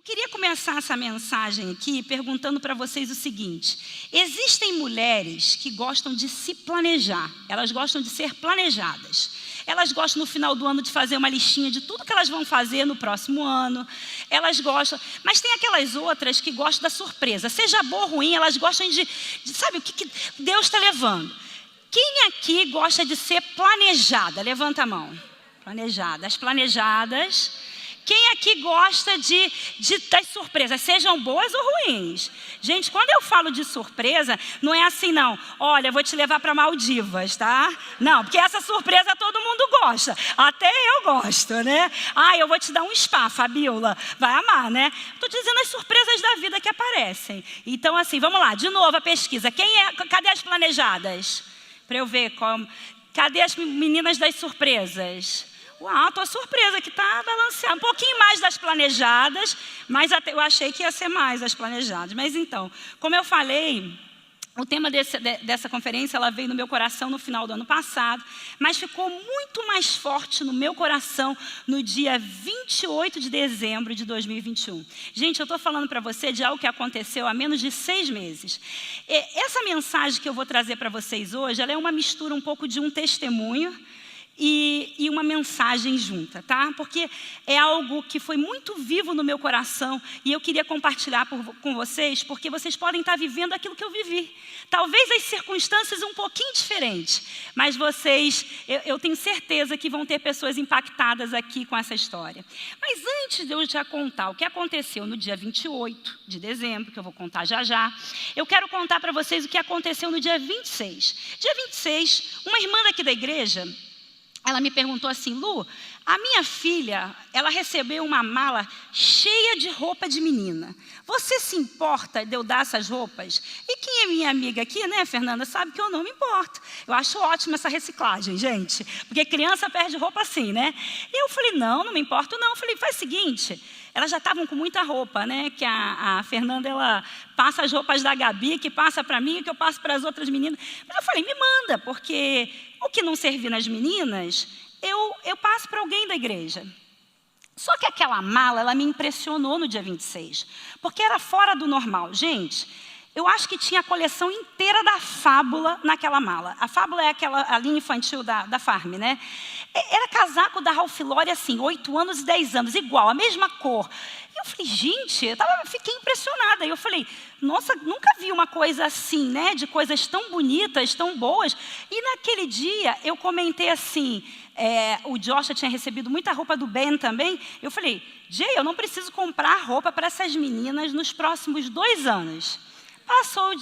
queria começar essa mensagem aqui perguntando para vocês o seguinte: existem mulheres que gostam de se planejar, elas gostam de ser planejadas. Elas gostam no final do ano de fazer uma listinha de tudo que elas vão fazer no próximo ano. Elas gostam, mas tem aquelas outras que gostam da surpresa. Seja boa ou ruim, elas gostam de sabe o que Deus está levando. Quem aqui gosta de ser planejada? Levanta a mão. Planejada. As planejadas. Quem aqui gosta das surpresas, sejam boas ou ruins? Gente, quando eu falo de surpresa, não é assim não. Olha, vou te levar para Maldivas, tá? Não, porque essa surpresa todo mundo gosta. Até eu gosto, né? Ah, eu vou te dar um spa, Fabiola. Vai amar, né? Estou dizendo as surpresas da vida que aparecem. Então, assim, vamos lá. De novo a pesquisa. Cadê as planejadas? Para eu ver como. Cadê as meninas das surpresas? Uau, estou surpresa que está balanceando. Um pouquinho mais das planejadas, mas eu achei que ia ser mais as planejadas. Mas então, como eu falei, o tema dessa conferência ela veio no meu coração no final do ano passado, mas ficou muito mais forte no meu coração no dia 28 de dezembro de 2021. Gente, eu estou falando para você de algo que aconteceu há menos de 6 meses. Essa mensagem que eu vou trazer para vocês hoje, ela é uma mistura um pouco de um testemunho e uma mensagem junta, tá? Porque é algo que foi muito vivo no meu coração e eu queria compartilhar com vocês, porque vocês podem estar vivendo aquilo que eu vivi. Talvez as circunstâncias um pouquinho diferentes, mas eu tenho certeza que vão ter pessoas impactadas aqui com essa história. Mas antes de eu já contar o que aconteceu no dia 28 de dezembro, que eu vou contar já já, eu quero contar para vocês o que aconteceu no dia 26. Dia 26, uma irmã daqui da igreja, ela me perguntou assim: Lu, a minha filha, ela recebeu uma mala cheia de roupa de menina. Você se importa de eu dar essas roupas? E quem é minha amiga aqui, né, Fernanda, sabe que eu não me importo. Eu acho ótima essa reciclagem, gente. Porque criança perde roupa assim, né? E eu falei, não me importo não. Eu falei, faz o seguinte, elas já estavam com muita roupa, né? Que a Fernanda, ela passa as roupas da Gabi, que passa para mim, que eu passo para as outras meninas. Mas eu falei, me manda, porque o que não servir nas meninas, eu passo para alguém da igreja. Só que aquela mala, ela me impressionou no dia 26, porque era fora do normal. Gente, eu acho que tinha a coleção inteira da Fábula naquela mala. A Fábula é a linha infantil da Farm, né? Era casaco da Ralph Lauren, assim, 8 anos e 10 anos, igual, a mesma cor. E eu falei, gente, fiquei impressionada. E eu falei, nossa, nunca vi uma coisa assim, né? De coisas tão bonitas, tão boas. E naquele dia, eu comentei assim, o Joshua tinha recebido muita roupa do Ben também. Eu falei, Jay, eu não preciso comprar roupa para essas meninas nos próximos 2 anos. Passou...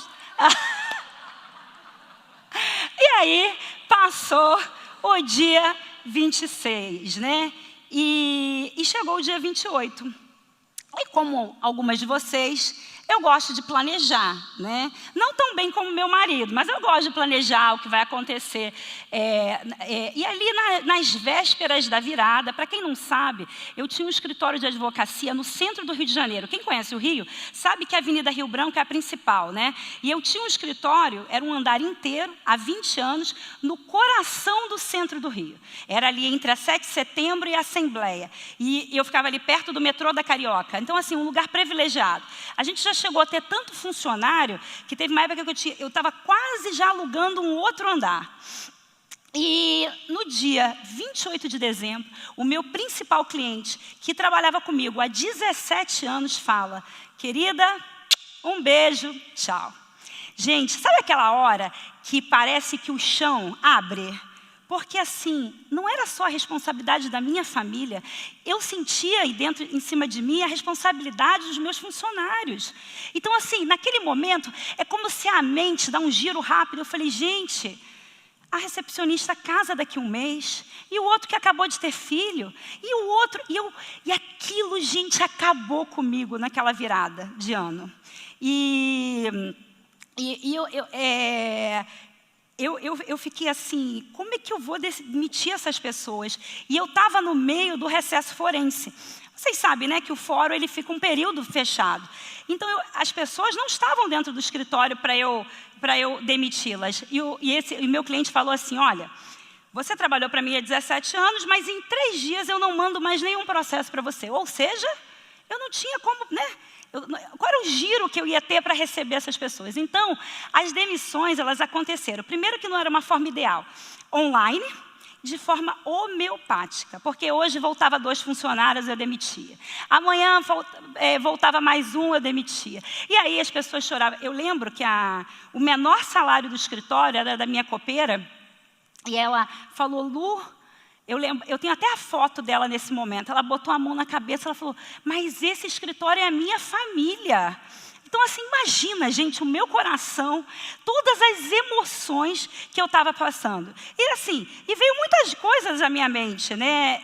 E aí, passou o dia 26, né? E chegou o dia 28. E como algumas de vocês, eu gosto de planejar, né? Não tão bem como meu marido, mas eu gosto de planejar o que vai acontecer. E ali nas vésperas da virada, para quem não sabe, eu tinha um escritório de advocacia no centro do Rio de Janeiro. Quem conhece o Rio, sabe que a Avenida Rio Branco é a principal, né? E eu tinha um escritório, era um andar inteiro, há 20 anos, no coração do centro do Rio. Era ali entre a 7 de setembro e a Assembleia. E eu ficava ali perto do metrô da Carioca. Então, assim, um lugar privilegiado. A gente já chegou a ter tanto funcionário que teve uma época que eu estava quase já alugando um outro andar. E no dia 28 de dezembro, o meu principal cliente, que trabalhava comigo há 17 anos, fala, querida, um beijo, tchau. Gente, sabe aquela hora que parece que o chão abre? Porque assim, não era só a responsabilidade da minha família, eu sentia aí dentro, em cima de mim, a responsabilidade dos meus funcionários. Então assim, naquele momento, é como se a mente dá um giro rápido. Eu falei, gente, a recepcionista casa daqui a 1 mês, e o outro que acabou de ter filho, e o outro, e aquilo, gente, acabou comigo naquela virada de ano. Eu fiquei assim, como é que eu vou demitir essas pessoas? E eu estava no meio do recesso forense. Vocês sabem, né, que o fórum ele fica um período fechado. Então, as pessoas não estavam dentro do escritório para eu demiti-las. E o meu cliente falou assim, olha, você trabalhou para mim há 17 anos, mas em 3 dias eu não mando mais nenhum processo para você. Ou seja, eu não tinha como, né? Qual era o giro que eu ia ter para receber essas pessoas? Então, as demissões, elas aconteceram. Primeiro que não era uma forma ideal. Online, de forma homeopática. Porque hoje voltava 2 funcionários, eu demitia. Amanhã voltava mais um, eu demitia. E aí as pessoas choravam. Eu lembro que o menor salário do escritório era da minha copeira. E ela falou, Lu... Eu tenho até a foto dela nesse momento. Ela botou a mão na cabeça, ela falou, mas esse escritório é a minha família. Então, assim, imagina, gente, o meu coração, todas as emoções que eu estava passando. E assim, veio muitas coisas à minha mente, né?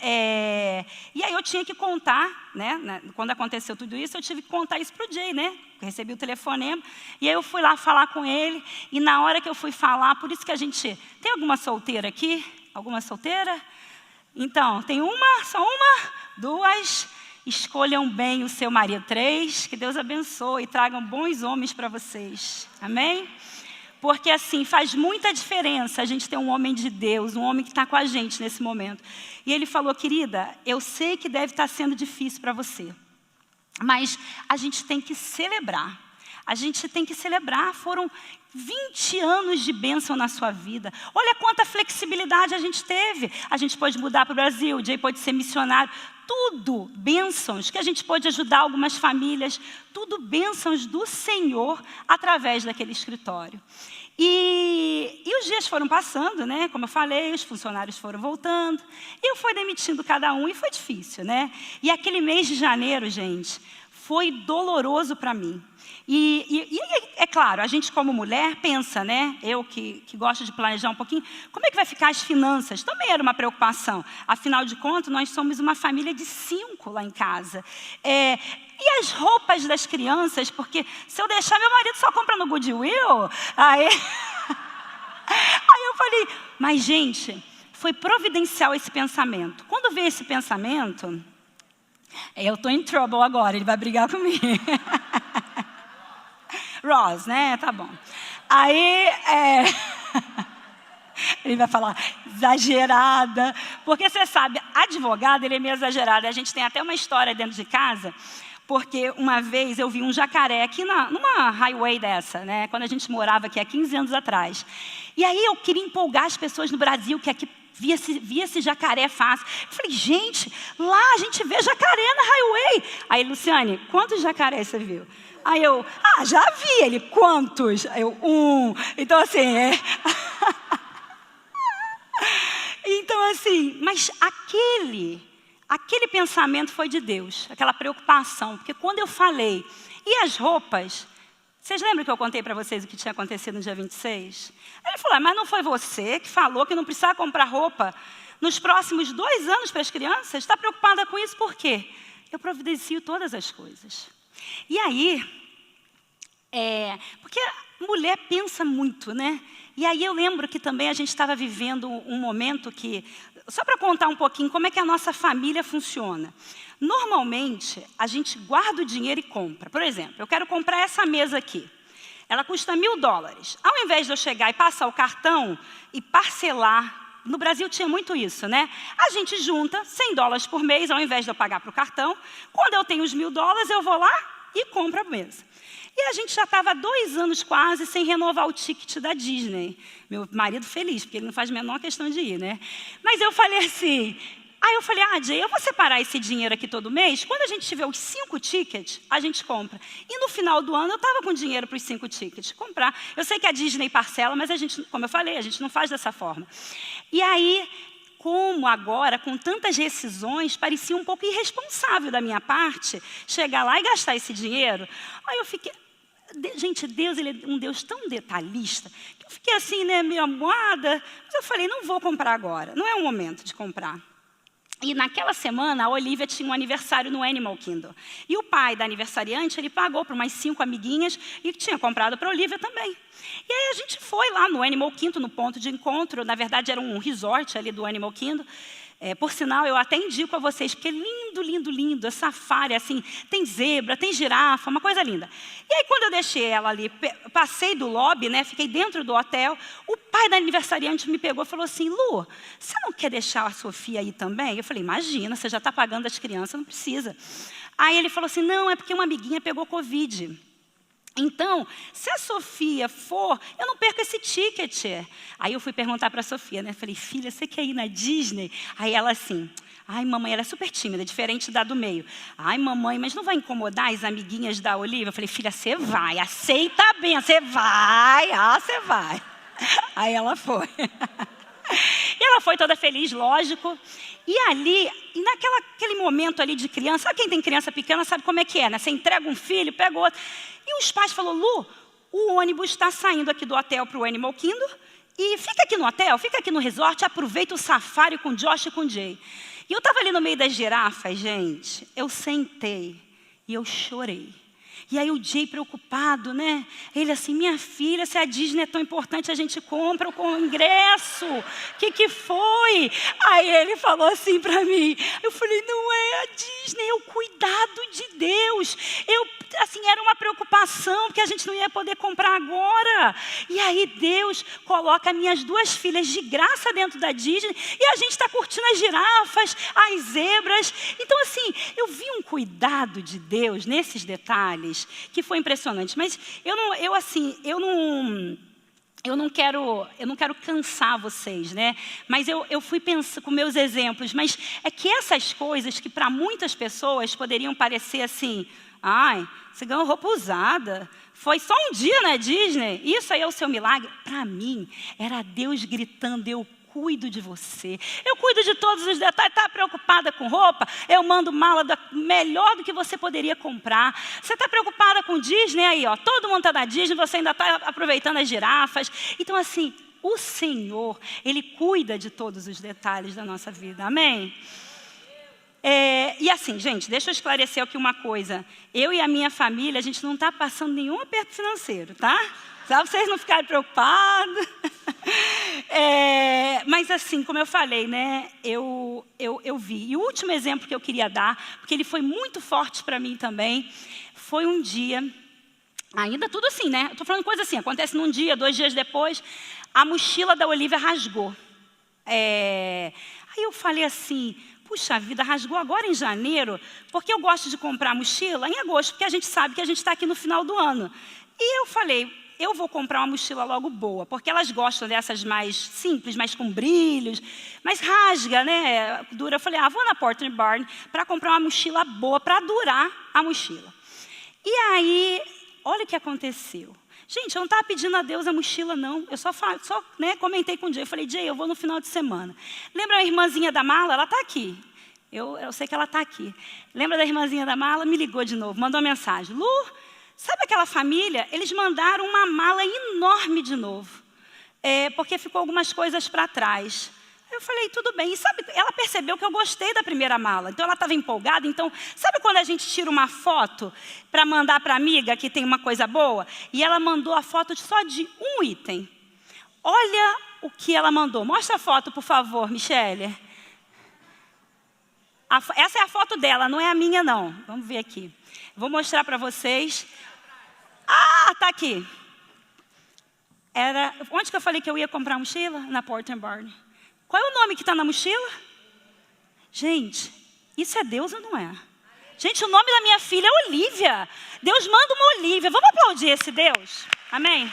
E aí eu tinha que contar, né? Quando aconteceu tudo isso, eu tive que contar isso para o Jay, né? Eu recebi o telefonema, e aí eu fui lá falar com ele, e na hora que eu fui falar, por isso que a gente... Tem alguma solteira aqui? Alguma solteira? Então, tem só uma, 2, escolham bem o seu marido. 3, que Deus abençoe e tragam bons homens para vocês. Amém? Porque assim, faz muita diferença a gente ter um homem de Deus, um homem que está com a gente nesse momento. E ele falou, querida, eu sei que deve estar sendo difícil para você, mas a gente tem que celebrar. A gente tem que celebrar, foram 20 anos de bênção na sua vida. Olha quanta flexibilidade a gente teve. A gente pode mudar para o Brasil, o Jay pode ser missionário. Tudo bênçãos, que a gente pode ajudar algumas famílias. Tudo bênçãos do Senhor através daquele escritório. E os dias foram passando, né? Como eu falei, os funcionários foram voltando. E eu fui demitindo cada um e foi difícil, né? E aquele mês de janeiro, gente, foi doloroso para mim. E é claro, a gente como mulher pensa, né? Eu que gosto de planejar um pouquinho, como é que vai ficar as finanças? Também era uma preocupação. Afinal de contas, nós somos uma família de 5 lá em casa. E as roupas das crianças, porque se eu deixar, meu marido só compra no Goodwill. Aí eu falei, mas gente, foi providencial esse pensamento. Quando veio esse pensamento, eu estou em trouble agora, ele vai brigar comigo. Ross, né? Tá bom. Aí, ele vai falar, exagerada. Porque você sabe, advogado, ele é meio exagerado. A gente tem até uma história dentro de casa, porque uma vez eu vi um jacaré aqui numa highway dessa, né? Quando a gente morava aqui há 15 anos atrás. E aí eu queria empolgar as pessoas no Brasil, que aqui via esse jacaré fácil. Eu falei, gente, lá a gente vê jacaré na highway. Aí, Luciane, quantos jacarés você viu? Aí eu, já vi. Ele, quantos? Aí eu, 1. Então, assim, Então, assim, mas aquele pensamento foi de Deus, aquela preocupação. Porque quando eu falei, e as roupas? Vocês lembram que eu contei para vocês o que tinha acontecido no dia 26? Aí ele falou, mas não foi você que falou que não precisava comprar roupa nos próximos 2 anos para as crianças? Está preocupada com isso por quê? Eu providencio todas as coisas. E aí, porque a mulher pensa muito, né? E aí eu lembro que também a gente estava vivendo um momento que, só para contar um pouquinho como é que a nossa família funciona. Normalmente, a gente guarda o dinheiro e compra. Por exemplo, eu quero comprar essa mesa aqui. Ela custa $1.000. Ao invés de eu chegar e passar o cartão e parcelar, no Brasil tinha muito isso, né? A gente junta $100 por mês, ao invés de eu pagar para o cartão. Quando eu tenho os $1.000, eu vou lá e compro a mesa. E a gente já estava há 2 anos quase sem renovar o ticket da Disney. Meu marido feliz, porque ele não faz a menor questão de ir, né? Mas eu falei assim... Aí eu falei, Jay, eu vou separar esse dinheiro aqui todo mês. Quando a gente tiver os 5 tickets, a gente compra. E no final do ano, eu estava com dinheiro para os 5 tickets. Comprar. Eu sei que a Disney parcela, mas a gente, como eu falei, a gente não faz dessa forma. E aí, como agora, com tantas rescisões, parecia um pouco irresponsável da minha parte chegar lá e gastar esse dinheiro. Aí eu fiquei... Gente, Deus, ele é um Deus tão detalhista, que eu fiquei assim, né, meio amuada. Mas eu falei, não vou comprar agora. Não é o momento de comprar. E naquela semana, a Olivia tinha um aniversário no Animal Kingdom. E o pai da aniversariante, ele pagou para umas 5 amiguinhas e tinha comprado para a Olivia também. E aí a gente foi lá no Animal Kingdom, no ponto de encontro. Na verdade, era um resort ali do Animal Kingdom. Por sinal, eu até indico a vocês, porque é lindo, lindo, lindo. É safari, assim, tem zebra, tem girafa, uma coisa linda. E aí, quando eu deixei ela ali, passei do lobby, né, fiquei dentro do hotel, o pai da aniversariante me pegou e falou assim, Lu, você não quer deixar a Sofia aí também? Eu falei, imagina, você já está pagando as crianças, não precisa. Aí ele falou assim, não, é porque uma amiguinha pegou Covid. Então, se a Sofia for, eu não perco esse ticket. Aí eu fui perguntar para a Sofia, né? Falei, filha, você quer ir na Disney? Aí ela assim, ai, mamãe, ela é super tímida, diferente da do meio. Ai, mamãe, mas não vai incomodar as amiguinhas da Olivia? Eu falei, filha, você vai, aceita bem, você vai, você vai. Aí ela foi. E ela foi toda feliz, lógico. E ali, naquele momento ali de criança, sabe quem tem criança pequena sabe como é que é, né? Você entrega um filho, pega o outro. E os pais falaram, Lu, o ônibus está saindo aqui do hotel para o Animal Kingdom, e fica aqui no hotel, fica aqui no resort, aproveita o safari com o Josh e com o Jay. E eu estava ali no meio das girafas, gente, eu sentei e eu chorei. E aí o Jay preocupado, né? Ele assim, minha filha, se a Disney é tão importante, a gente compra o ingresso. O que foi? Aí ele falou assim para mim. Eu falei, não é a Disney, é o cuidado de Deus. Assim, era uma preocupação, porque a gente não ia poder comprar agora. E aí Deus coloca minhas duas filhas de graça dentro da Disney, e a gente está curtindo as girafas, as zebras. Então, assim, eu vi um cuidado de Deus nesses detalhes, que foi impressionante. Mas eu não quero cansar vocês, né? Mas eu fui pensando com meus exemplos, mas é que essas coisas que para muitas pessoas poderiam parecer assim, ai, você ganhou roupa usada, foi só um dia na Disney, isso aí é o seu milagre. Para mim, era Deus gritando, eu cuido de você, eu cuido de todos os detalhes. Está preocupada com roupa? Eu mando mala melhor do que você poderia comprar. Você está preocupada com Disney? Aí, ó, todo mundo está na Disney, você ainda está aproveitando as girafas. Então, assim, o Senhor, Ele cuida de todos os detalhes da nossa vida, amém? E assim, gente, deixa eu esclarecer aqui uma coisa. Eu e a minha família, a gente não está passando nenhum aperto financeiro, tá? Só para vocês não ficarem preocupados. Mas assim, como eu falei, né? Eu vi. E o último exemplo que eu queria dar, porque ele foi muito forte para mim também, foi um dia, ainda tudo assim, né? Estou falando coisa assim, acontece num dia, 2 dias depois, a mochila da Olivia rasgou. Aí eu falei assim, puxa vida, rasgou agora em janeiro, porque eu gosto de comprar mochila em agosto, porque a gente sabe que a gente está aqui no final do ano. E eu falei, eu vou comprar uma mochila logo boa, porque elas gostam dessas mais simples, mais com brilhos, mas rasga, né? Dura. Eu falei, vou na Porter Barn para comprar uma mochila boa para durar a mochila. E aí, olha o que aconteceu. Gente, eu não estava pedindo a Deus a mochila, não. Eu só comentei com o Jay. Eu falei, Jay, eu vou no final de semana. Lembra a irmãzinha da mala? Ela está aqui. Eu sei que ela está aqui. Lembra da irmãzinha da mala? Me ligou de novo, mandou uma mensagem. Lu, sabe aquela família? Eles mandaram uma mala enorme de novo. Porque ficou algumas coisas para trás. Eu falei, tudo bem. E sabe, ela percebeu que eu gostei da primeira mala. Então, ela estava empolgada. Então, sabe quando a gente tira uma foto para mandar para a amiga que tem uma coisa boa? E ela mandou a foto só de um item. Olha o que ela mandou. Mostra a foto, por favor, Michele. Essa é a foto dela, não é a minha, não. Vamos ver aqui. Vou mostrar para vocês. Está aqui. Onde que eu falei que eu ia comprar a mochila? Na Porter Barn. Qual é o nome que está na mochila? Gente, isso é Deus ou não é? Gente, o nome da minha filha é Olivia. Deus manda uma Olivia. Vamos aplaudir esse Deus? Amém?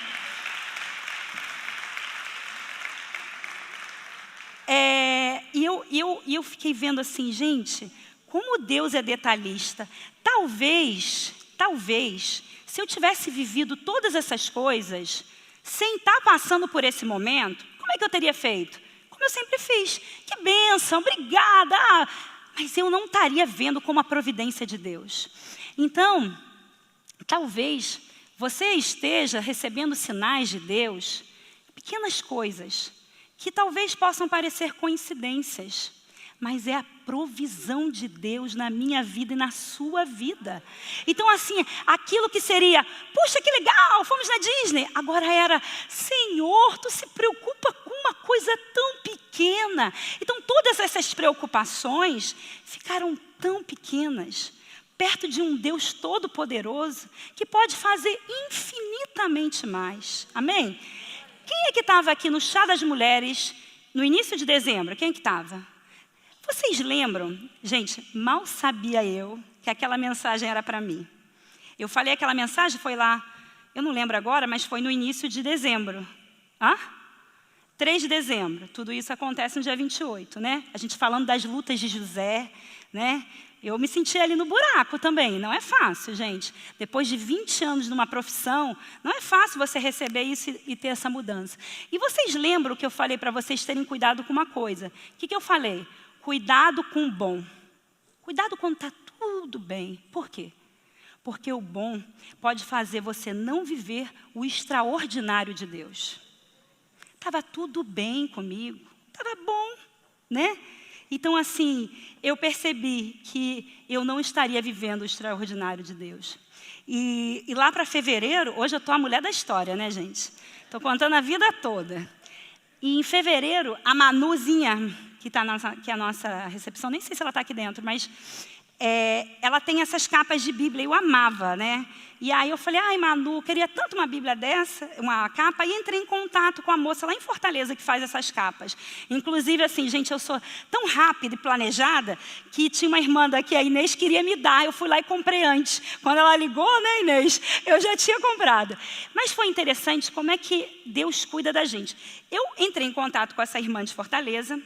E eu fiquei vendo assim, gente, como Deus é detalhista. Talvez, se eu tivesse vivido todas essas coisas, sem estar passando por esse momento, como é que eu teria feito? Como eu sempre fiz. Que bênção, obrigada. Mas eu não estaria vendo como a providência de Deus. Então, talvez você esteja recebendo sinais de Deus, pequenas coisas, que talvez possam parecer coincidências, mas é a provisão de Deus na minha vida e na sua vida. Então, assim, aquilo que seria, puxa, que legal, fomos na Disney. Agora era, Senhor, tu se preocupa com uma coisa tão pequena. Então, todas essas preocupações ficaram tão pequenas, perto de um Deus todo-poderoso, que pode fazer infinitamente mais. Amém? Quem é que estava aqui no Chá das Mulheres, no início de dezembro? Quem é que estava? Vocês lembram? Gente, mal sabia eu que aquela mensagem era para mim. Eu falei aquela mensagem, foi lá, eu não lembro agora, mas foi no início de dezembro. 3 de dezembro. Tudo isso acontece no dia 28, né? A gente falando das lutas de José, né? Eu me senti ali no buraco também. Não é fácil, gente. Depois de 20 anos numa profissão, não é fácil você receber isso e ter essa mudança. E vocês lembram que eu falei para vocês terem cuidado com uma coisa? O que eu falei? Cuidado com o bom. Cuidado quando está tudo bem. Por quê? Porque o bom pode fazer você não viver o extraordinário de Deus. Estava tudo bem comigo, estava bom, né? Então, assim, eu percebi que eu não estaria vivendo o extraordinário de Deus. E lá para fevereiro, hoje eu estou a mulher da história, né, gente? Estou contando a vida toda. E em fevereiro, a Manuzinha, que é a nossa recepção, nem sei se ela está aqui dentro, mas ela tem essas capas de Bíblia, eu amava, né? E aí eu falei, ai Manu, queria tanto uma Bíblia dessa, uma capa, e entrei em contato com a moça lá em Fortaleza que faz essas capas. Inclusive, assim, gente, eu sou tão rápida e planejada que tinha uma irmã daqui, a Inês, queria me dar, eu fui lá e comprei antes. Quando ela ligou, né, Inês, eu já tinha comprado. Mas foi interessante como é que Deus cuida da gente. Eu entrei em contato com essa irmã de Fortaleza,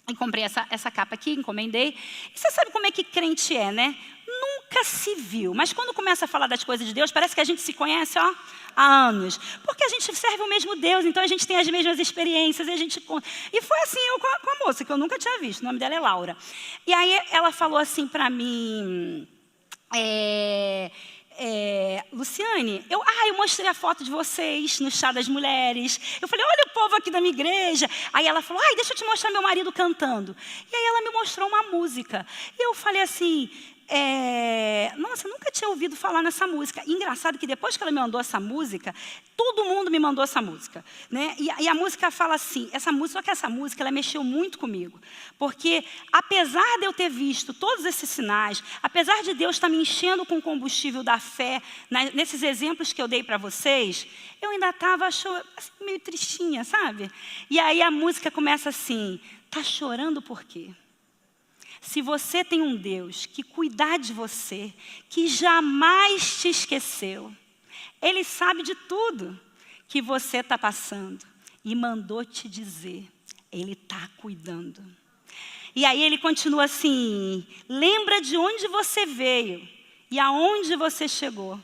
e comprei essa capa aqui, encomendei. E você sabe como é que crente é, né? Nunca se viu. Mas quando começa a falar das coisas de Deus, parece que a gente se conhece há anos. Porque a gente serve o mesmo Deus, então a gente tem as mesmas experiências. E foi assim eu com a moça, que eu nunca tinha visto. O nome dela é Laura. E aí ela falou assim para mim... Luciane, eu mostrei a foto de vocês no Chá das Mulheres. Eu falei, olha o povo aqui da minha igreja. Aí ela falou, deixa eu te mostrar meu marido cantando. E aí ela me mostrou uma música. E eu falei assim, nossa, eu nunca tinha ouvido falar nessa música. E engraçado que depois que ela me mandou essa música, todo mundo me mandou essa música, né? E a música fala assim, só que essa música, ela mexeu muito comigo. Porque apesar de eu ter visto todos esses sinais, apesar de Deus estar me enchendo com o combustível da fé, nesses exemplos que eu dei para vocês, eu ainda estava assim, meio tristinha, sabe? E aí a música começa assim, tá chorando por quê? Se você tem um Deus que cuidar de você, que jamais te esqueceu, Ele sabe de tudo que você está passando e mandou te dizer, Ele está cuidando. E aí ele continua assim, lembra de onde você veio e aonde você chegou.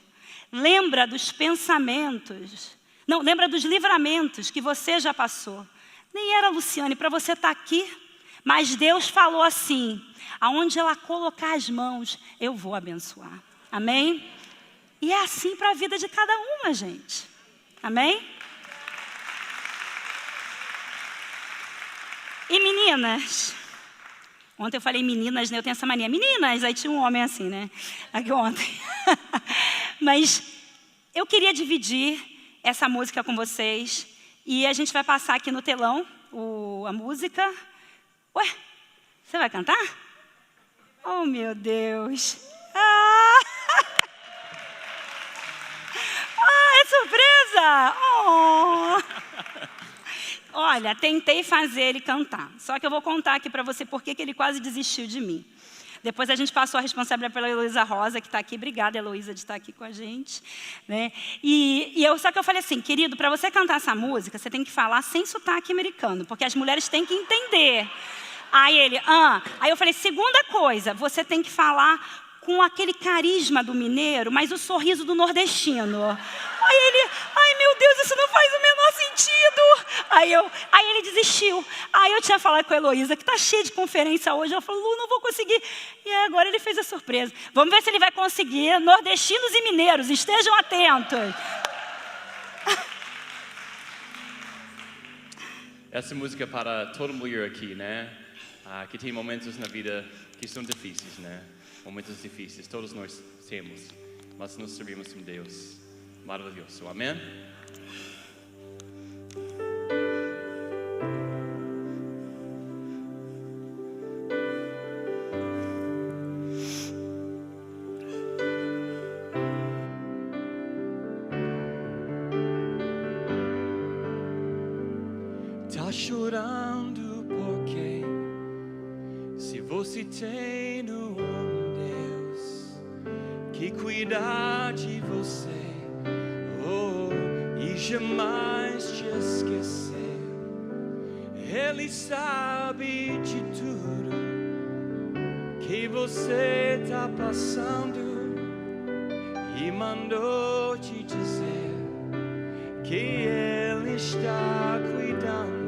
Lembra dos pensamentos, não, lembra dos livramentos que você já passou. Nem era, Luciane, para você estar aqui. Mas Deus falou assim, aonde ela colocar as mãos, eu vou abençoar. Amém? E é assim para a vida de cada uma, gente. Amém? E meninas, ontem eu falei meninas, né? Eu tenho essa mania, meninas, aí tinha um homem assim, né? Aqui ontem. Mas eu queria dividir essa música com vocês. E a gente vai passar aqui no telão a música. Ué, você vai cantar? Oh, meu Deus. É surpresa! Olha, tentei fazer ele cantar. Só que eu vou contar aqui para você por que ele quase desistiu de mim. Depois a gente passou a responsabilidade pela Heloísa Rosa, que está aqui. Obrigada, Heloísa, de estar aqui com a gente. Né? Só que eu falei assim, querido, para você cantar essa música, você tem que falar sem sotaque americano, porque as mulheres têm que entender. Aí ele, Aí eu falei, segunda coisa, você tem que falar com aquele carisma do mineiro, mas o sorriso do nordestino. Aí ele, ai meu Deus, isso não faz o menor sentido. Aí ele desistiu. Aí eu tinha falado com a Heloísa, que está cheia de conferência hoje. Eu falei, Lu, não vou conseguir. E agora ele fez a surpresa. Vamos ver se ele vai conseguir. Nordestinos e mineiros, estejam atentos. Essa música é para toda mulher aqui, né? Que tem momentos na vida que são difíceis, né? Momentos difíceis, todos nós temos. Mas nós servimos um Deus maravilhoso. Amém? Tá chorando porque tem um Deus que cuida de você, e jamais te esqueceu. Ele sabe de tudo que você tá passando e mandou te dizer que Ele está cuidando.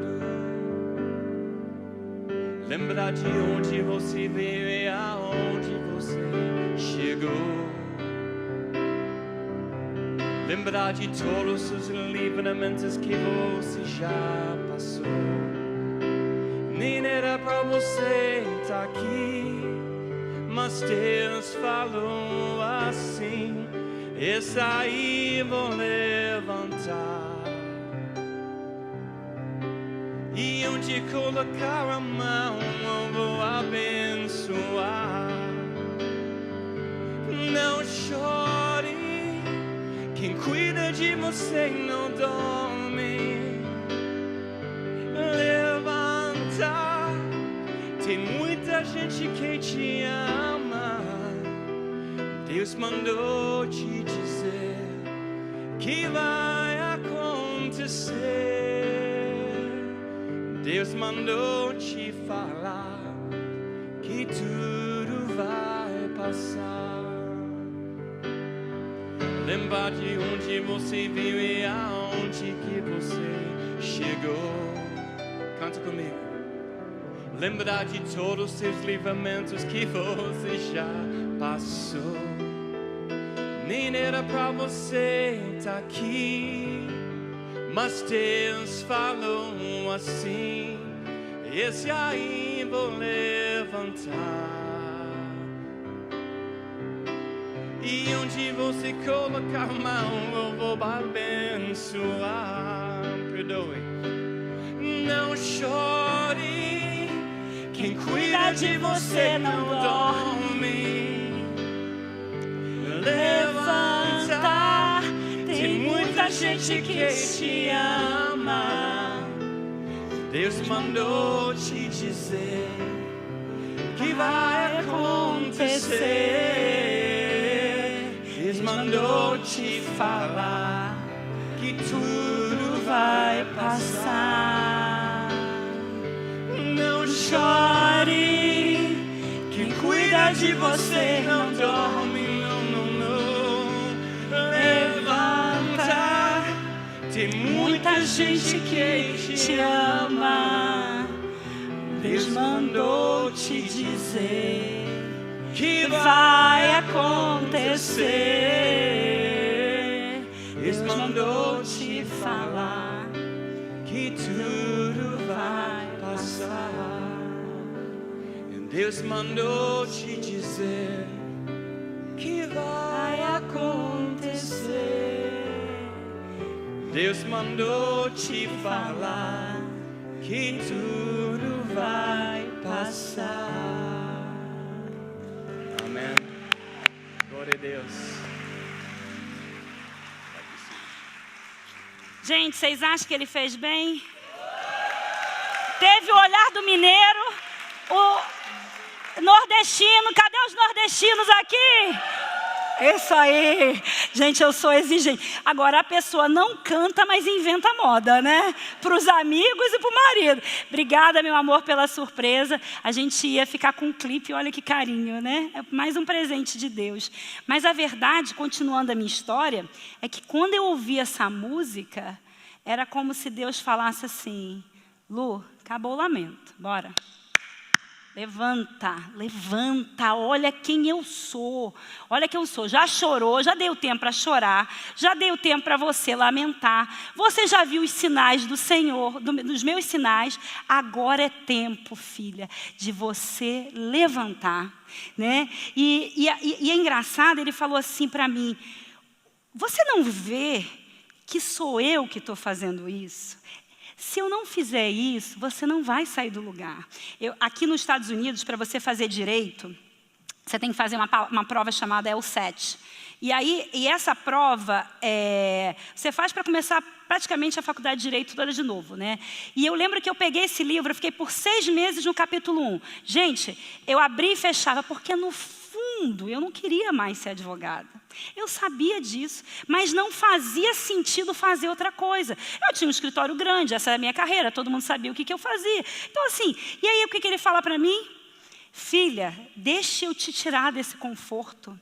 Lembra de onde você veio e aonde você chegou. Lembra de todos os livramentos que você já passou. Nem era pra você estar aqui, mas Deus falou assim: essa aí vou levantar. E onde colocar a mão eu vou abençoar. Não chore, quem cuida de você não dorme. Levanta, tem muita gente que te ama. Deus mandou te dizer que vai acontecer. Deus mandou te falar que tudo vai passar. Lembra de onde você veio e aonde que você chegou. Canta comigo. Lembra de todos os seus livramentos que você já passou. Nem era pra você estar aqui, mas Deus falou assim: esse aí vou levantar. E onde você colocar a mão eu vou abençoar. Perdoe. Não chore, quem cuida de você não dorme. Levanta, tem muita gente que te ama. Deus mandou te dizer que vai acontecer. Deus mandou te falar que tudo vai passar. Não chore, quem cuida de você não dorme. Levanta, tem muita gente que te ama. Deus mandou te dizer que vai acontecer. Deus mandou te falar que tudo vai passar. Deus mandou te dizer que vai acontecer. Deus mandou te falar que tudo vai passar. Amém. Glória a Deus. Gente, vocês acham que ele fez bem? Teve o olhar do mineiro, o nordestino. Cadê os nordestinos aqui? Isso aí. Gente, eu sou exigente. Agora, a pessoa não canta, mas inventa moda, né? Para os amigos e para o marido. Obrigada, meu amor, pela surpresa. A gente ia ficar com um clipe, olha que carinho, né? É mais um presente de Deus. Mas a verdade, continuando a minha história, é que quando eu ouvi essa música, era como se Deus falasse assim: Lu, acabou o lamento, bora. Levanta, levanta, olha quem eu sou, olha quem eu sou. Já chorou, já deu tempo para chorar, já deu tempo para você lamentar. Você já viu os sinais do Senhor, dos meus sinais. Agora é tempo, filha, de você levantar, né? E é engraçado, ele falou assim para mim: você não vê que sou eu que estou fazendo isso? Se eu não fizer isso, você não vai sair do lugar. Aqui nos Estados Unidos, para você fazer direito, você tem que fazer uma prova chamada LSAT. E essa prova, você faz para começar praticamente a faculdade de Direito toda de novo, né? E eu lembro que eu peguei esse livro, eu fiquei por 6 meses no capítulo 1. Gente, eu abri e fechava, porque no fundo eu não queria mais ser advogada. Eu sabia disso, mas não fazia sentido fazer outra coisa. Eu tinha um escritório grande, essa era a minha carreira, todo mundo sabia o que eu fazia. Então assim, e aí o que ele fala para mim? Filha, deixa eu te tirar desse conforto,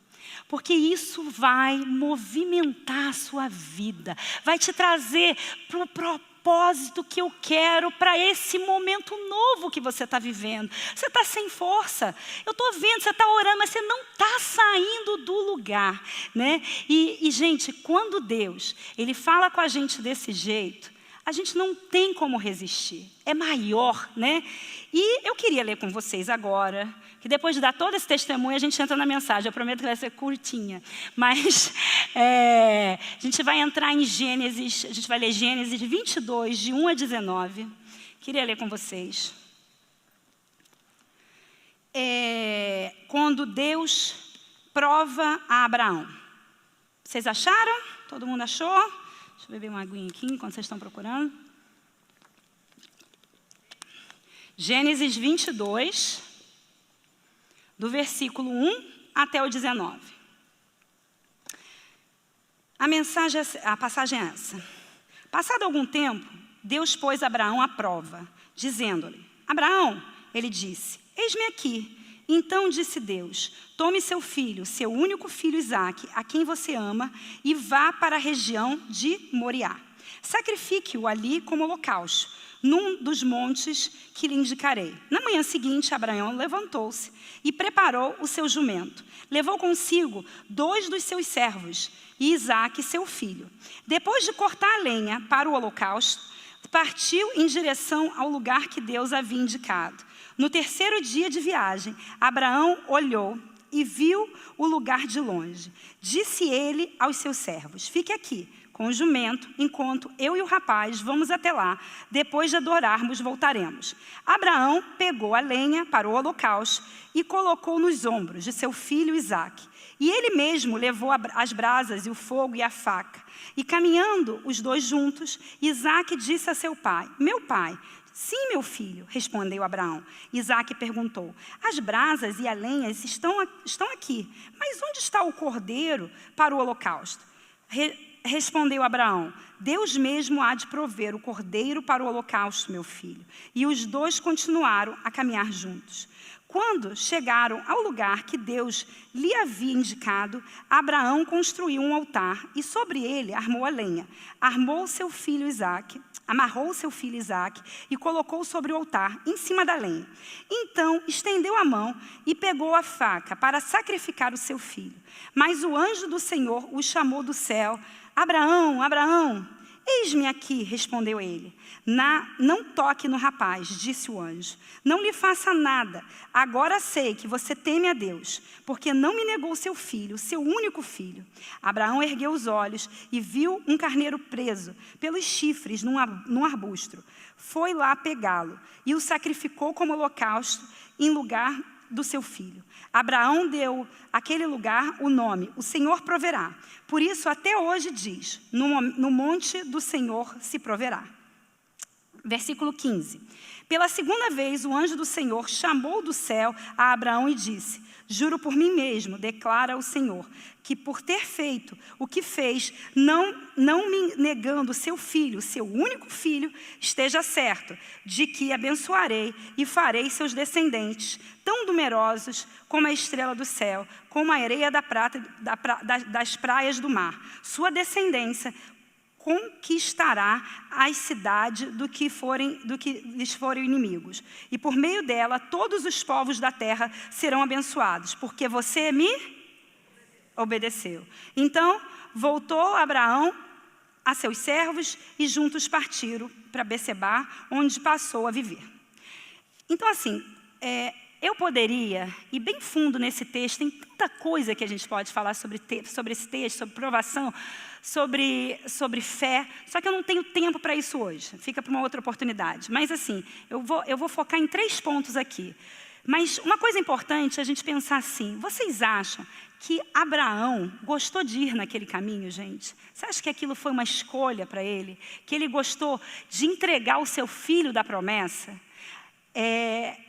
porque isso vai movimentar a sua vida, vai te trazer para o propósito que eu quero para esse momento novo que você está vivendo. Você está sem força, eu estou vendo, você está orando, mas você não está saindo do lugar, né? E gente, quando Deus, Ele fala com a gente desse jeito, a gente não tem como resistir, é maior, né? E eu queria ler com vocês agora, que depois de dar todo esse testemunho, a gente entra na mensagem. Eu prometo que vai ser curtinha, mas a gente vai entrar em Gênesis, a gente vai ler Gênesis 22, de 1 a 19. Queria ler com vocês. Quando Deus prova a Abraão. Vocês acharam? Todo mundo achou? Deixa eu beber uma aguinha aqui enquanto vocês estão procurando. Gênesis 22, do versículo 1 até o 19. A passagem é essa. Passado algum tempo, Deus pôs Abraão à prova, dizendo-lhe: Abraão, ele disse, eis-me aqui. Então disse Deus: tome seu filho, seu único filho Isaque, a quem você ama, e vá para a região de Moriá. Sacrifique-o ali como holocausto, num dos montes que lhe indicarei. Na manhã seguinte, Abraão levantou-se e preparou o seu jumento. Levou consigo 2 dos seus servos e Isaque, seu filho. Depois de cortar a lenha para o holocausto, partiu em direção ao lugar que Deus havia indicado. No 3º dia de viagem, Abraão olhou e viu o lugar de longe. Disse ele aos seus servos: fique aqui com o jumento, enquanto eu e o rapaz vamos até lá. Depois de adorarmos, voltaremos. Abraão pegou a lenha para o holocausto e colocou nos ombros de seu filho Isaque. E ele mesmo levou as brasas e o fogo e a faca. E caminhando os 2 juntos, Isaque disse a seu pai: meu pai. Sim, meu filho, respondeu Abraão. Isaque perguntou: as brasas e a lenha estão aqui, mas onde está o cordeiro para o holocausto? Respondeu Abraão: Deus mesmo há de prover o cordeiro para o holocausto, meu filho. E os 2 continuaram a caminhar juntos. Quando chegaram ao lugar que Deus lhe havia indicado, Abraão construiu um altar e sobre ele armou a lenha. Amarrou seu filho Isaque e colocou sobre o altar, em cima da lenha. Então estendeu a mão e pegou a faca para sacrificar o seu filho. Mas o anjo do Senhor o chamou do céu: Abraão, Abraão. Eis-me aqui, respondeu ele. Não toque no rapaz, disse o anjo. Não lhe faça nada. Agora sei que você teme a Deus, porque não me negou seu filho, seu único filho. Abraão ergueu os olhos e viu um carneiro preso pelos chifres num arbusto. Foi lá pegá-lo e o sacrificou como holocausto em lugar do seu filho. Abraão deu àquele lugar o nome: o Senhor proverá. Por isso até hoje diz: no monte do Senhor se proverá. Versículo 15. Pela 2ª vez o anjo do Senhor chamou do céu a Abraão e disse: juro por mim mesmo, declara o Senhor, que por ter feito o que fez, não me negando seu filho, seu único filho, esteja certo de que abençoarei e farei seus descendentes tão numerosos como a estrela do céu, como a areia das praias do mar. Sua descendência conquistará as cidades do que lhes forem inimigos. E por meio dela, todos os povos da terra serão abençoados, porque você me obedeceu. Então, voltou Abraão a seus servos e juntos partiram para Becebá, onde passou a viver. Então, assim, eu poderia ir bem fundo nesse texto, tem tanta coisa que a gente pode falar sobre esse texto, sobre provação, sobre fé, só que eu não tenho tempo para isso hoje, fica para uma outra oportunidade. Mas assim, eu vou focar em 3 pontos aqui. Mas uma coisa importante é a gente pensar assim: vocês acham que Abraão gostou de ir naquele caminho, gente? Você acha que aquilo foi uma escolha para ele? Que ele gostou de entregar o seu filho da promessa?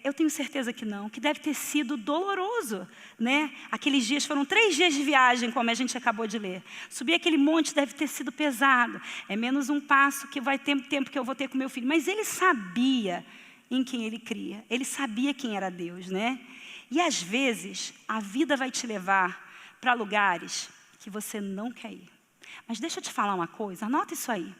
Eu tenho certeza que não, que deve ter sido doloroso, né? Aqueles dias foram 3 dias de viagem, como a gente acabou de ler. Subir aquele monte deve ter sido pesado. É menos um passo que vai ter tempo que eu vou ter com meu filho. Mas ele sabia em quem ele cria. Ele sabia quem era Deus, né? E às vezes a vida vai te levar para lugares que você não quer ir. Mas deixa eu te falar uma coisa, anota isso aí.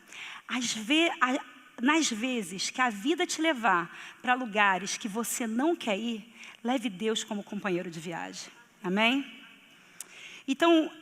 Nas vezes que a vida te levar para lugares que você não quer ir, leve Deus como companheiro de viagem. Amém? Então,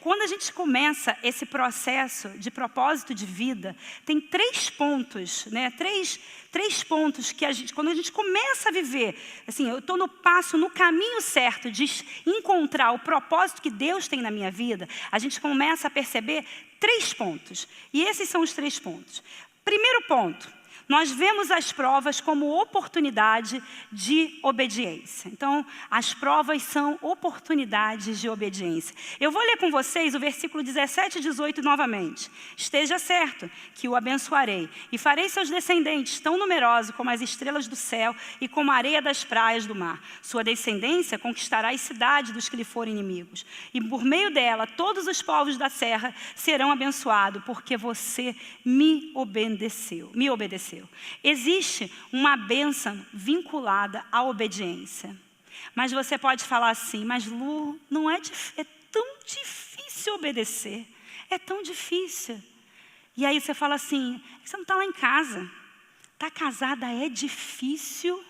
quando a gente começa esse processo de propósito de vida, tem 3 pontos, né? Três pontos que quando a gente começa a viver, assim, eu estou no caminho certo de encontrar o propósito que Deus tem na minha vida, a gente começa a perceber 3 pontos. E esses são os 3 pontos. Primeiro ponto, nós vemos as provas como oportunidade de obediência. Então, as provas são oportunidades de obediência. Eu vou ler com vocês o versículo 17 e 18 novamente. Esteja certo que o abençoarei e farei seus descendentes tão numerosos como as estrelas do céu e como a areia das praias do mar. Sua descendência conquistará as cidades dos que lhe forem inimigos. E por meio dela, todos os povos da terra serão abençoados, porque você me obedeceu. Existe uma bênção vinculada à obediência. Mas você pode falar assim, mas Lu, é tão difícil obedecer. É tão difícil. E aí você fala assim, você não está lá em casa. Está casada é difícil.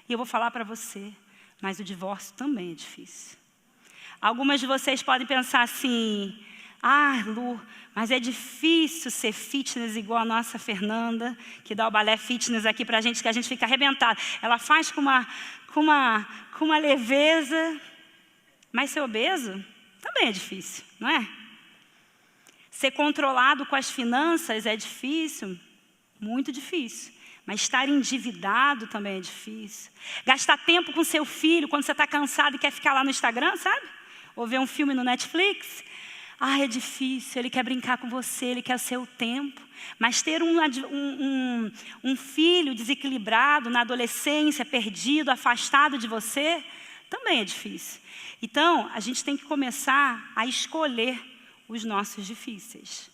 E eu vou falar para você, mas o divórcio também é difícil. Algumas de vocês podem pensar assim, Lu, mas é difícil ser fitness igual a nossa Fernanda, que dá o balé fitness aqui pra gente, que a gente fica arrebentado. Ela faz com uma leveza, mas ser obeso também é difícil, não é? Ser controlado com as finanças é difícil, muito difícil. Mas estar endividado também é difícil. Gastar tempo com seu filho quando você está cansado e quer ficar lá no Instagram, sabe? Ou ver um filme no Netflix. É difícil, ele quer brincar com você, ele quer o seu tempo. Mas ter um filho desequilibrado na adolescência, perdido, afastado de você, também é difícil. Então, a gente tem que começar a escolher os nossos difíceis.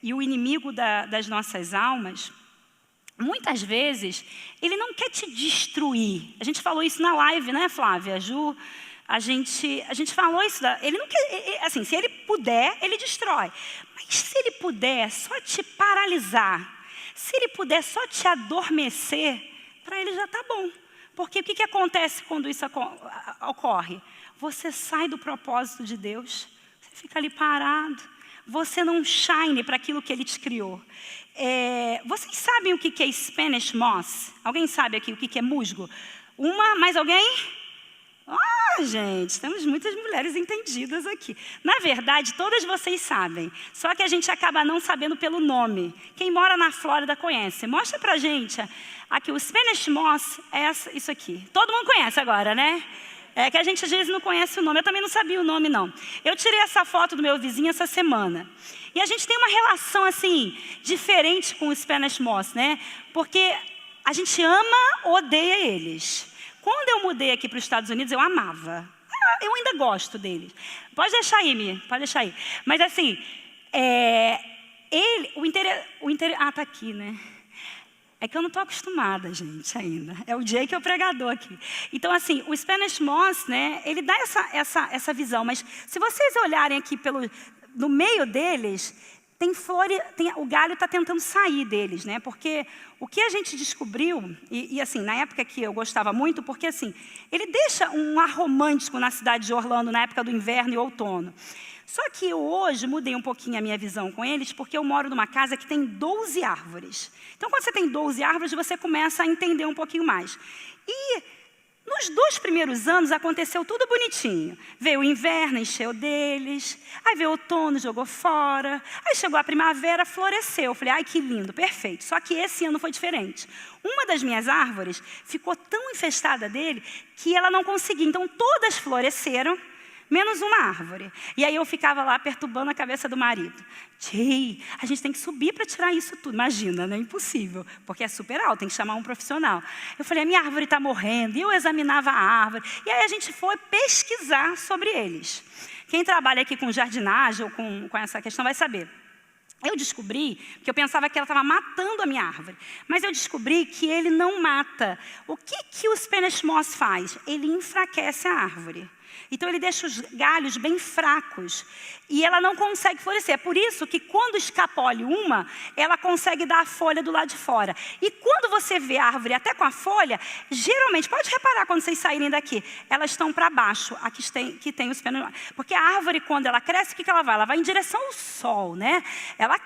E o inimigo das nossas almas, muitas vezes, ele não quer te destruir. A gente falou isso na live, né, Flávia? Ju, a gente falou isso. Ele não quer, assim, se ele puder, ele destrói. Mas se ele puder só te paralisar, se ele puder só te adormecer, para ele já está bom. Porque o que acontece quando isso ocorre? Você sai do propósito de Deus, você fica ali parado, você não shine para aquilo que Ele te criou. Vocês sabem o que é Spanish moss? Alguém sabe aqui o que é musgo? Mais alguém? Gente, temos muitas mulheres entendidas aqui. Na verdade, todas vocês sabem. Só que a gente acaba não sabendo pelo nome. Quem mora na Flórida conhece. Mostra pra gente. Aqui, o Spanish moss é isso aqui. Todo mundo conhece agora, né? É que a gente às vezes não conhece o nome. Eu também não sabia o nome, não. Eu tirei essa foto do meu vizinho essa semana. E a gente tem uma relação, assim, diferente com o Spanish moss, né? Porque a gente ama, odeia eles. Quando eu mudei aqui para os Estados Unidos, eu amava. Eu ainda gosto deles. Pode deixar aí, Mi, pode deixar aí. Mas assim, tá aqui, né? É que eu não estou acostumada, gente, ainda. É o Jay que é o pregador aqui. Então, assim, o Spanish moss, né, ele dá essa visão. Mas se vocês olharem aqui no meio deles, tem flor, o galho está tentando sair deles, né? Porque o que a gente descobriu, e assim, na época que eu gostava muito, porque assim, ele deixa um ar romântico na cidade de Orlando, na época do inverno e outono. Só que eu hoje mudei um pouquinho a minha visão com eles, porque eu moro numa casa que tem 12 árvores. Então, quando você tem 12 árvores, você começa a entender um pouquinho mais. E Nos 2 primeiros anos aconteceu tudo bonitinho. Veio o inverno, encheu deles. Aí veio o outono, jogou fora. Aí chegou a primavera, floresceu. Eu falei, ai, que lindo, perfeito. Só que esse ano foi diferente. Uma das minhas árvores ficou tão infestada dele que ela não conseguia. Então, todas floresceram, menos uma árvore. E aí eu ficava lá perturbando a cabeça do marido. Jay, a gente tem que subir para tirar isso tudo. Imagina, né? Impossível, porque é super alto, tem que chamar um profissional. Eu falei, a minha árvore está morrendo. E eu examinava a árvore. E aí a gente foi pesquisar sobre eles. Quem trabalha aqui com jardinagem ou com essa questão vai saber. Eu descobri, porque eu pensava que ela estava matando a minha árvore, mas eu descobri que ele não mata. O que o Spanish Moss faz? Ele enfraquece a árvore. Então, ele deixa os galhos bem fracos e ela não consegue florescer. É por isso que, quando escapole uma, ela consegue dar a folha do lado de fora. E quando você vê a árvore até com a folha, geralmente, pode reparar quando vocês saírem daqui, elas estão para baixo, aqui que tem os pelos. Porque a árvore, quando ela cresce, o que ela vai? Ela vai em direção ao sol, né? Ela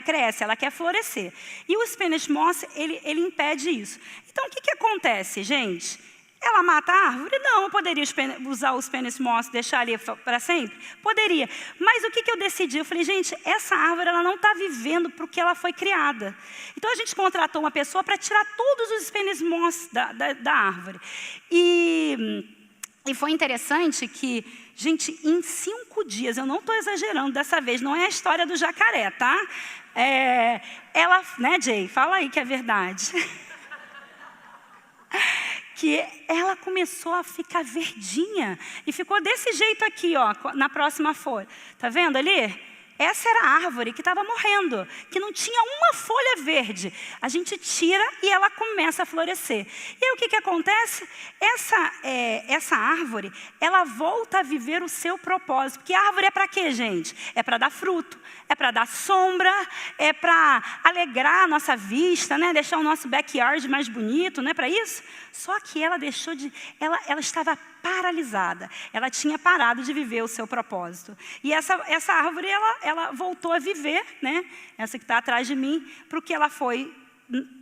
cresce, ela quer florescer. E o Spanish Moss, ele impede isso. Então, o que acontece, gente? Ela mata a árvore? Não, eu poderia usar o Spanish Moss, deixar ali para sempre? Poderia. Mas o que eu decidi? Eu falei, gente, essa árvore ela não está vivendo para o que ela foi criada. Então, a gente contratou uma pessoa para tirar todos os Spanish Moss da árvore. E foi interessante que, gente, em 5 dias, eu não estou exagerando dessa vez, não é a história do jacaré, tá? Ela, né, Jay? Fala aí que é verdade. Que ela começou a ficar verdinha e ficou desse jeito aqui, ó, na próxima folha. Tá vendo ali? Essa era a árvore que estava morrendo, que não tinha uma folha verde. A gente tira e ela começa a florescer. E aí o que acontece? Essa árvore, ela volta a viver o seu propósito. Porque a árvore é para quê, gente? É para dar fruto, é para dar sombra, é para alegrar a nossa vista, né? Deixar o nosso backyard mais bonito, não é para isso? Só que ela deixou de... Ela estava paralisada. Ela tinha parado de viver o seu propósito. E essa árvore, ela voltou a viver, né? Essa que está atrás de mim, para o que ela foi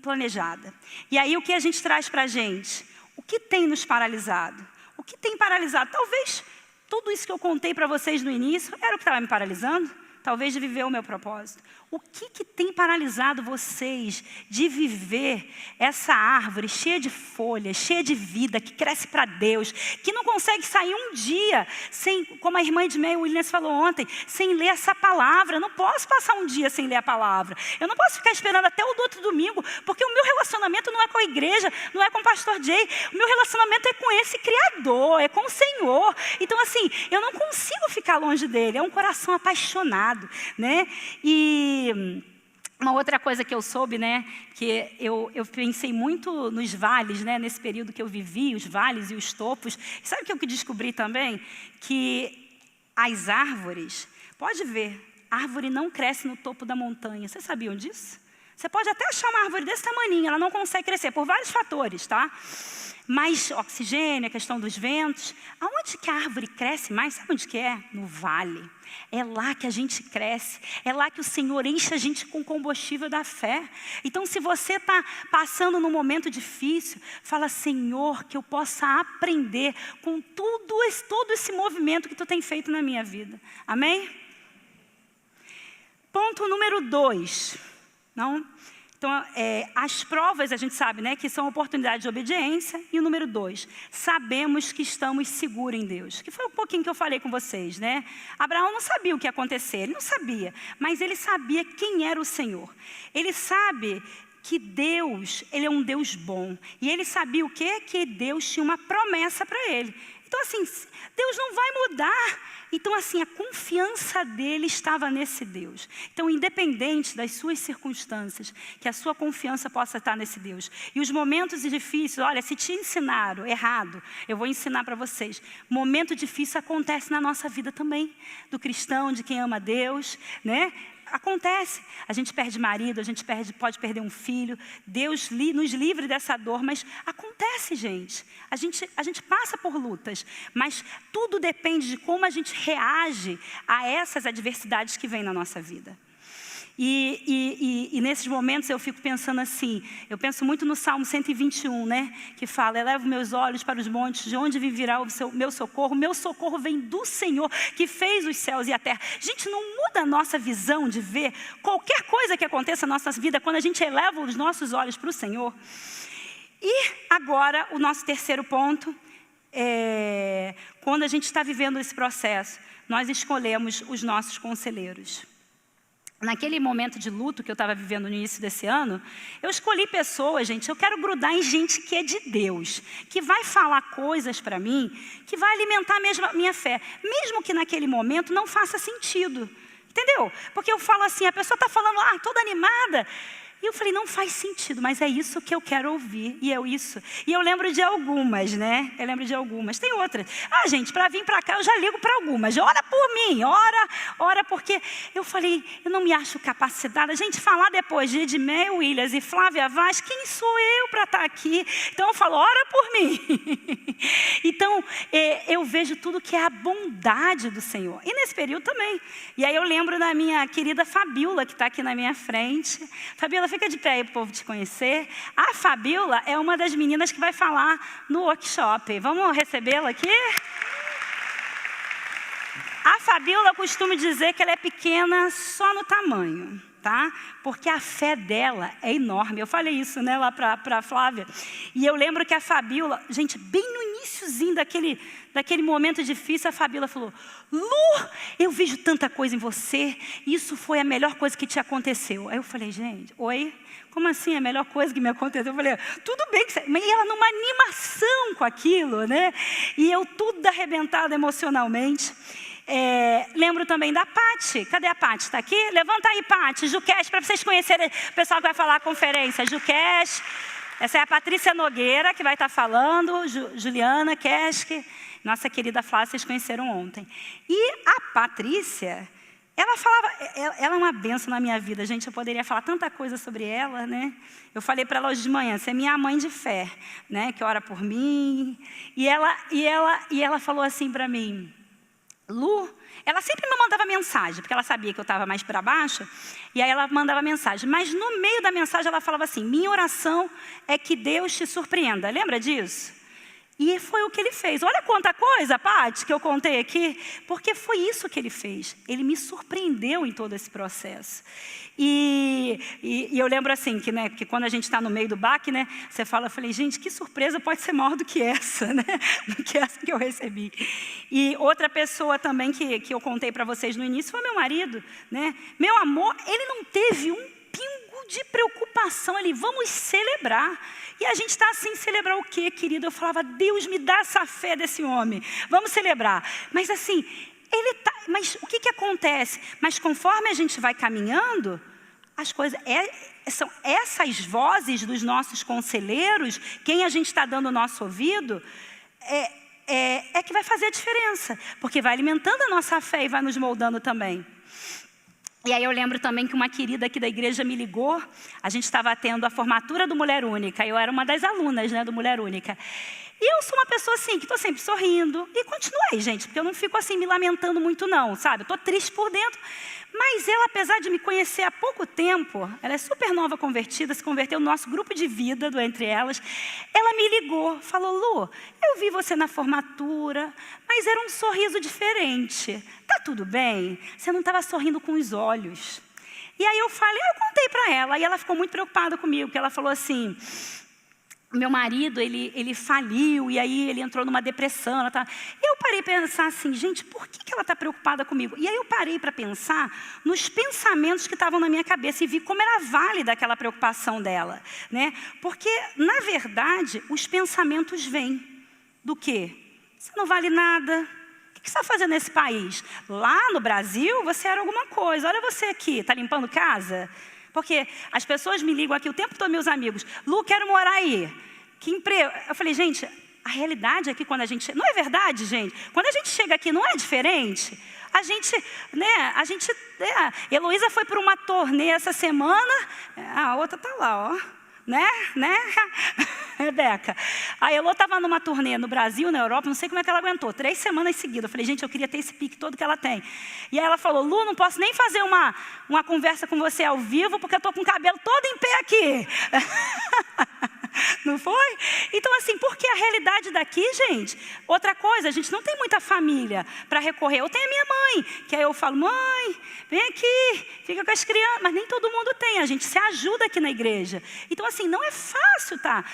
planejada. E aí, o que a gente traz para a gente? O que tem nos paralisado? O que tem paralisado? Talvez tudo isso que eu contei para vocês no início era o que estava me paralisando. Talvez de viver o meu propósito. O que tem paralisado vocês de viver essa árvore cheia de folhas, cheia de vida, que cresce para Deus, que não consegue sair um dia sem, como a irmã Edmeia Williams falou ontem, sem ler essa palavra? Eu não posso passar um dia sem ler a palavra. Eu não posso ficar esperando até o outro domingo, porque o meu relacionamento não é com a igreja, não é com o pastor Jay. O meu relacionamento é com esse Criador, é com o Senhor. Então, assim, eu não consigo ficar longe dele. É um coração apaixonado, né? E uma outra coisa que eu soube, né, que eu pensei muito nos vales, né, nesse período que eu vivi, os vales e os topos. E sabe o que eu descobri também? Que as árvores, pode ver, a árvore não cresce no topo da montanha. Vocês sabiam disso? Você pode até achar uma árvore desse tamanho, ela não consegue crescer, por vários fatores, tá? Mas oxigênio, a questão dos ventos. Aonde que a árvore cresce mais? Sabe onde que é? No vale. É lá que a gente cresce. É lá que o Senhor enche a gente com combustível da fé. Então, se você está passando num momento difícil, fala, Senhor, que eu possa aprender com todo esse movimento que Tu tem feito na minha vida. Amém? Ponto número 2. Então, as provas, a gente sabe, né, que são oportunidades de obediência. E o número 2, sabemos que estamos seguros em Deus. Que foi um pouquinho que eu falei com vocês, né? Abraão não sabia o que ia acontecer, ele não sabia. Mas ele sabia quem era o Senhor. Ele sabe que Deus, Ele é um Deus bom. E ele sabia o quê? Que Deus tinha uma promessa para ele. Então, assim, Deus não vai mudar. Então, assim, a confiança dele estava nesse Deus. Então, independente das suas circunstâncias, que a sua confiança possa estar nesse Deus. E os momentos difíceis, olha, se te ensinaram errado, eu vou ensinar para vocês. Momento difícil acontece na nossa vida também. Do cristão, de quem ama Deus, né? Acontece, a gente perde marido, a gente pode perder um filho, Deus nos livre dessa dor, mas acontece, gente. A gente passa por lutas, mas tudo depende de como a gente reage a essas adversidades que vêm na nossa vida. E nesses momentos eu fico pensando assim, eu penso muito no Salmo 121, né? Que fala, elevo meus olhos para os montes, de onde virá o meu socorro vem do Senhor, que fez os céus e a terra. Gente, não muda a nossa visão de ver qualquer coisa que aconteça na nossa vida, quando a gente eleva os nossos olhos para o Senhor. E agora, o nosso terceiro ponto, quando a gente está vivendo esse processo, nós escolhemos os nossos conselheiros. Naquele momento de luto que eu estava vivendo no início desse ano, eu escolhi pessoas, gente, eu quero grudar em gente que é de Deus, que vai falar coisas para mim, que vai alimentar mesmo a minha fé, mesmo que naquele momento não faça sentido, entendeu? Porque eu falo assim, a pessoa está falando, toda animada, e eu falei, não faz sentido, mas é isso que eu quero ouvir, e é isso. E eu lembro de algumas, né? Eu lembro de algumas. Tem outras. Gente, para vir para cá, eu já ligo para algumas. Ora por mim, ora, porque eu falei, eu não me acho capacitada. Gente, falar depois de Edmé Williams e Flávia Vaz, quem sou eu para estar aqui? Então eu falo, ora por mim. Então, eu vejo tudo que é a bondade do Senhor. E nesse período também. E aí eu lembro da minha querida Fabiola, que está aqui na minha frente. Fabiola, fica de pé aí para o povo te conhecer. A Fabiola é uma das meninas que vai falar no workshop. Vamos recebê-la aqui? A Fabiola, eu costumo dizer que ela é pequena só no tamanho, tá? Porque a fé dela é enorme. Eu falei isso, né, lá para a Flávia. E eu lembro que a Fabiola, gente, bem no iniciozinho daquele momento difícil, a Fabiola falou, Lu, eu vejo tanta coisa em você, isso foi a melhor coisa que te aconteceu. Aí eu falei, gente, oi? Como assim a melhor coisa que me aconteceu? Eu falei, tudo bem, e ela numa animação com aquilo, né? E eu tudo arrebentada emocionalmente. Lembro também da Pati. Cadê a Pati? Está aqui? Levanta aí, Pati. Juquesh, para vocês conhecerem o pessoal que vai falar a conferência. Juquesh. Essa é a Patrícia Nogueira, que vai estar falando. Juliana Kesk. Nossa querida Flávia, vocês conheceram ontem. E a Patrícia, ela falava, ela é uma bênção na minha vida, gente. Eu poderia falar tanta coisa sobre ela, né? Eu falei para ela hoje de manhã, você é minha mãe de fé, né? Que ora por mim. E ela falou assim para mim, Lu, ela sempre me mandava mensagem, porque ela sabia que eu estava mais para baixo, e aí ela mandava mensagem. Mas no meio da mensagem ela falava assim, minha oração é que Deus te surpreenda. Lembra disso? E foi o que ele fez. Olha quanta coisa, Paty, que eu contei aqui, porque foi isso que ele fez. Ele me surpreendeu em todo esse processo. E eu lembro assim, que quando a gente está no meio do baque, né, você fala, eu falei, gente, que surpresa pode ser maior do que essa, né? Do que essa que eu recebi. E outra pessoa também que eu contei para vocês no início foi meu marido, né? Meu amor, ele não teve um pingo de preocupação ali, vamos celebrar. E a gente está assim, celebrar o quê, querido? Eu falava, Deus me dá essa fé desse homem, vamos celebrar. Mas assim, mas o que acontece? Mas conforme a gente vai caminhando, as coisas, são essas vozes dos nossos conselheiros, quem a gente está dando o nosso ouvido, é que vai fazer a diferença, porque vai alimentando a nossa fé e vai nos moldando também. E aí eu lembro também que uma querida aqui da igreja me ligou, a gente estava tendo a formatura do Mulher Única, eu era uma das alunas, né, do Mulher Única. E eu sou uma pessoa assim, que estou sempre sorrindo, e continuei, gente, porque eu não fico assim me lamentando muito não, sabe? Eu estou triste por dentro, mas ela, apesar de me conhecer há pouco tempo, ela é super nova convertida, se converteu no nosso grupo de vida, do Entre Elas, ela me ligou, falou, Lu, eu vi você na formatura, mas era um sorriso diferente, tá tudo bem? Você não estava sorrindo com os olhos. E aí eu contei para ela, e ela ficou muito preocupada comigo, porque ela falou assim, meu marido, ele faliu, e aí ele entrou numa depressão. E eu parei para pensar assim, gente, por que ela está preocupada comigo? E aí eu parei para pensar nos pensamentos que estavam na minha cabeça e vi como era válida aquela preocupação dela, né? Porque, na verdade, os pensamentos vêm do quê? Você não vale nada. O que você está fazendo nesse país? Lá no Brasil, você era alguma coisa. Olha você aqui, está limpando casa? Porque as pessoas me ligam aqui o tempo todo, meus amigos. Lu, quero morar aí. Que emprego? Eu falei, gente, a realidade é que quando a gente... Não é verdade, gente? Quando a gente chega aqui, não é diferente? Heloísa foi para uma turnê essa semana. A outra está lá, ó. Né? Rebeca. A Elô estava numa turnê no Brasil, na Europa, não sei como é que ela aguentou, 3 semanas seguidas. Eu falei, gente, eu queria ter esse pique todo que ela tem. E aí ela falou, Lu, não posso nem fazer uma conversa com você ao vivo, porque eu estou com o cabelo todo em pé aqui. Não foi? Então, assim, porque a realidade daqui, gente, outra coisa, a gente não tem muita família para recorrer. Eu tenho a minha mãe, que aí eu falo, mãe, vem aqui, fica com as crianças. Mas nem todo mundo tem, a gente se ajuda aqui na igreja. Então, assim, não é fácil, tá?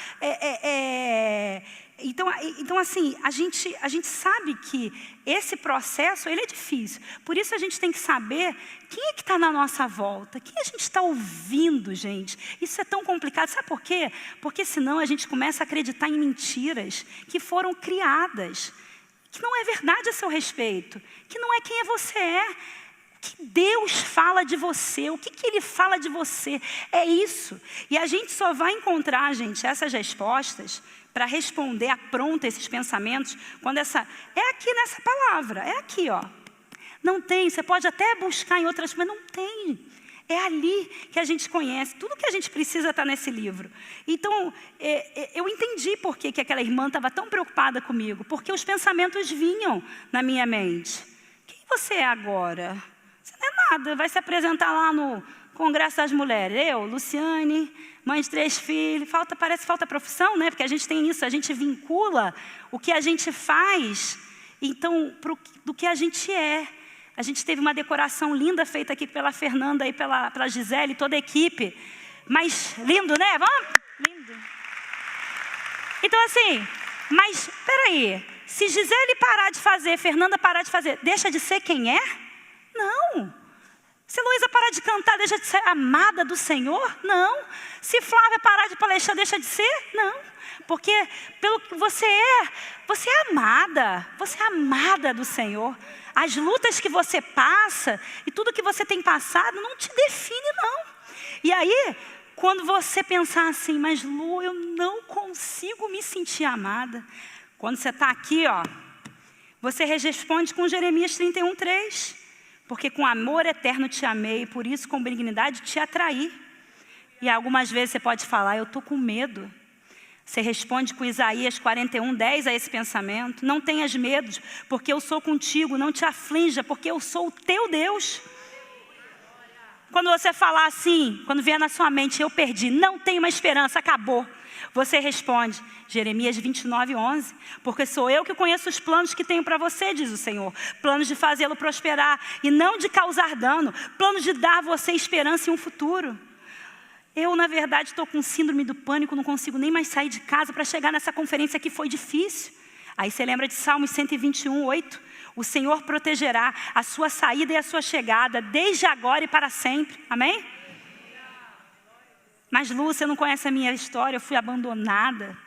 Então, assim, a gente sabe que esse processo, ele é difícil. Por isso a gente tem que saber quem é que está na nossa volta, quem a gente está ouvindo, gente. Isso é tão complicado. Sabe por quê? Porque senão a gente começa a acreditar em mentiras que foram criadas, que não é verdade a seu respeito, que não é quem você é. Que Deus fala de você, o que Ele fala de você, é isso. E a gente só vai encontrar, gente, essas respostas para responder apronta esses pensamentos, quando é aqui nessa palavra, é aqui, ó. Não tem, você pode até buscar em outras, mas não tem. É ali que a gente conhece, tudo que a gente precisa está nesse livro. Então, eu entendi por que aquela irmã estava tão preocupada comigo, porque os pensamentos vinham na minha mente. Quem você é agora? Você não é nada, vai se apresentar lá no Congresso das Mulheres. Eu, Luciane, mãe de 3 filhos, parece falta profissão, né? Porque a gente tem isso, a gente vincula o que a gente faz, então, do que a gente é. A gente teve uma decoração linda feita aqui pela Fernanda e pela Gisele, toda a equipe. Mas lindo, né? Vamos? Lindo. Então, assim, mas, peraí, se Gisele parar de fazer, Fernanda parar de fazer, deixa de ser quem é? Não. Se Luísa parar de cantar, deixa de ser amada do Senhor? Não. Se Flávia parar de palestrar, deixa de ser? Não. Porque pelo que você é amada do Senhor. As lutas que você passa e tudo que você tem passado não te define, não. E aí, quando você pensar assim, mas Lu, eu não consigo me sentir amada. Quando você está aqui, ó, você responde com Jeremias 31:3. Porque com amor eterno te amei, por isso com benignidade te atraí. E algumas vezes você pode falar, eu estou com medo. Você responde com Isaías 41:10 a esse pensamento. Não tenhas medo, porque eu sou contigo. Não te aflinja, porque eu sou o teu Deus. Quando você falar assim, quando vier na sua mente, eu perdi, não tenho uma esperança, acabou. Você responde, Jeremias 29:11, porque sou eu que conheço os planos que tenho para você, diz o Senhor. Planos de fazê-lo prosperar e não de causar dano. Planos de dar a você esperança e um futuro. Eu, na verdade, estou com síndrome do pânico, não consigo nem mais sair de casa para chegar nessa conferência que foi difícil. Aí você lembra de Salmos 121:8. O Senhor protegerá a sua saída e a sua chegada, desde agora e para sempre. Amém? Mas, Lu, você não conhece a minha história, eu fui abandonada.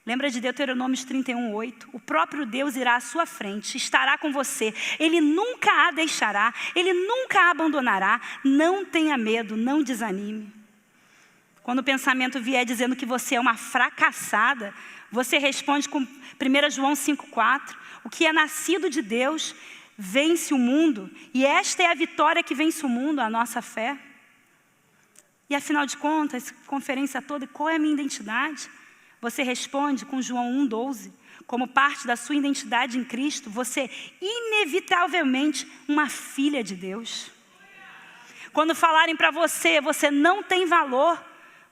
Lembra de Deuteronômio 31:8? O próprio Deus irá à sua frente, estará com você. Ele nunca a deixará, Ele nunca a abandonará. Não tenha medo, não desanime. Quando o pensamento vier dizendo que você é uma fracassada, você responde com 1 João 5:4. O que é nascido de Deus vence o mundo. E esta é a vitória que vence o mundo, a nossa fé. E afinal de contas, conferência toda, qual é a minha identidade? Você responde com João 1:12. Como parte da sua identidade em Cristo, você é inevitavelmente uma filha de Deus. Quando falarem para você, você não tem valor,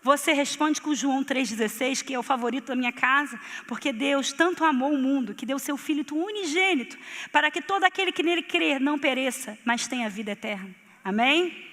você responde com João 3:16, que é o favorito da minha casa. Porque Deus tanto amou o mundo, que deu seu Filho unigênito, para que todo aquele que nele crer não pereça, mas tenha vida eterna. Amém?